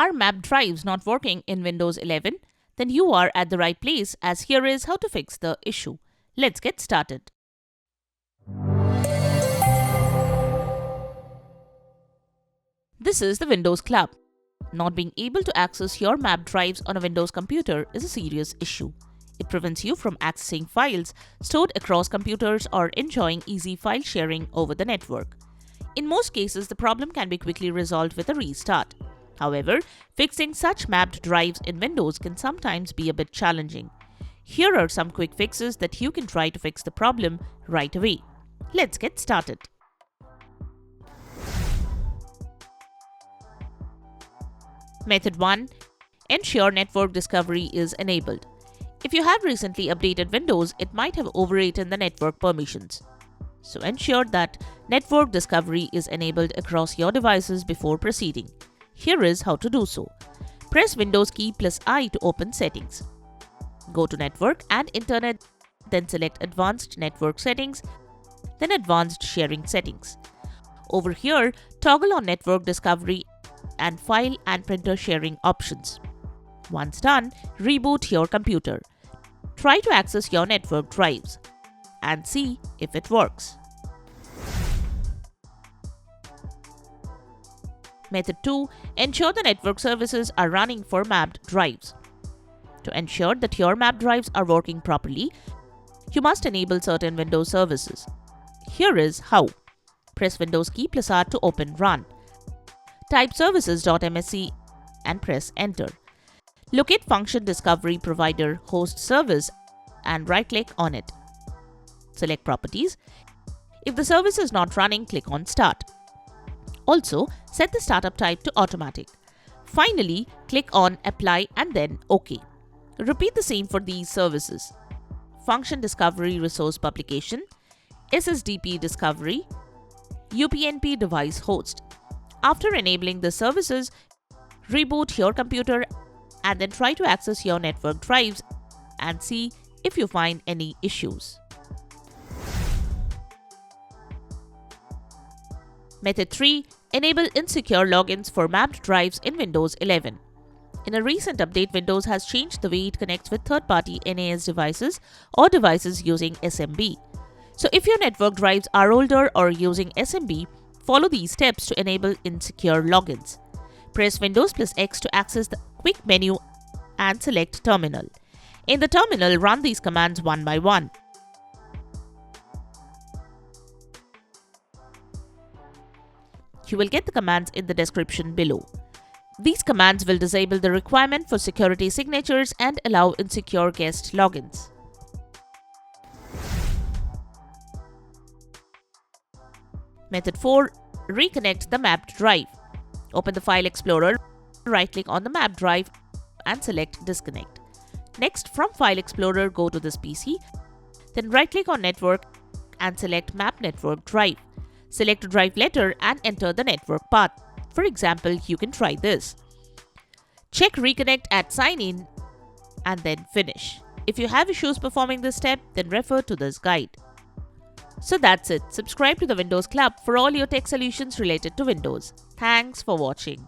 Are mapped drives not working in Windows 11? Then you are at the right place, as here is how to fix the issue. Let's get started. This is the Windows Club. Not being able to access your mapped drives on a Windows computer is a serious issue. It prevents you from accessing files stored across computers or enjoying easy file sharing over the network. In most cases, the problem can be quickly resolved with a restart. However, fixing such mapped drives in Windows can sometimes be a bit challenging. Here are some quick fixes that you can try to fix the problem right away. Let's get started. Method 1. Ensure network discovery is enabled. If you have recently updated Windows, it might have overwritten the network permissions. So ensure that network discovery is enabled across your devices before proceeding. Here is how to do so. Press Windows key plus I to open settings. Go to Network and Internet, then select Advanced Network Settings, then Advanced Sharing Settings. Over here, toggle on Network Discovery and File and Printer Sharing options. Once done, reboot your computer. Try to access your network drives and see if it works. Method 2. Ensure the network services are running for mapped drives. To ensure that your mapped drives are working properly, you must enable certain Windows services. Here is how. Press Windows key plus R to open Run. Type services.msc and press Enter. Locate Function Discovery Provider Host Service and right-click on it. Select Properties. If the service is not running, click on Start. Also, set the startup type to Automatic. Finally, click on Apply and then OK. Repeat the same for these services. Function Discovery Resource Publication, SSDP Discovery, UPnP Device Host. After enabling the services, reboot your computer and then try to access your network drives and see if you find any issues. Method 3. Enable insecure logins for mapped drives in Windows 11. In a recent update, Windows has changed the way it connects with third-party NAS devices or devices using SMB. So if your network drives are older or using SMB, follow these steps to enable insecure logins. Press Windows plus X to access the quick menu and select Terminal. In the terminal, run these commands one by one. You will get the commands in the description below. These commands will disable the requirement for security signatures and allow insecure guest logins. Method 4. Reconnect the mapped drive. Open the File Explorer, right-click on the mapped drive and select Disconnect. Next, from File Explorer, go to this PC, then right-click on Network and select Map Network Drive. Select a drive letter and enter the network path. For example, you can try this. Check Reconnect at Sign In and then Finish. If you have issues performing this step, then refer to this guide. So that's it. Subscribe to the Windows Club for all your tech solutions related to Windows. Thanks for watching.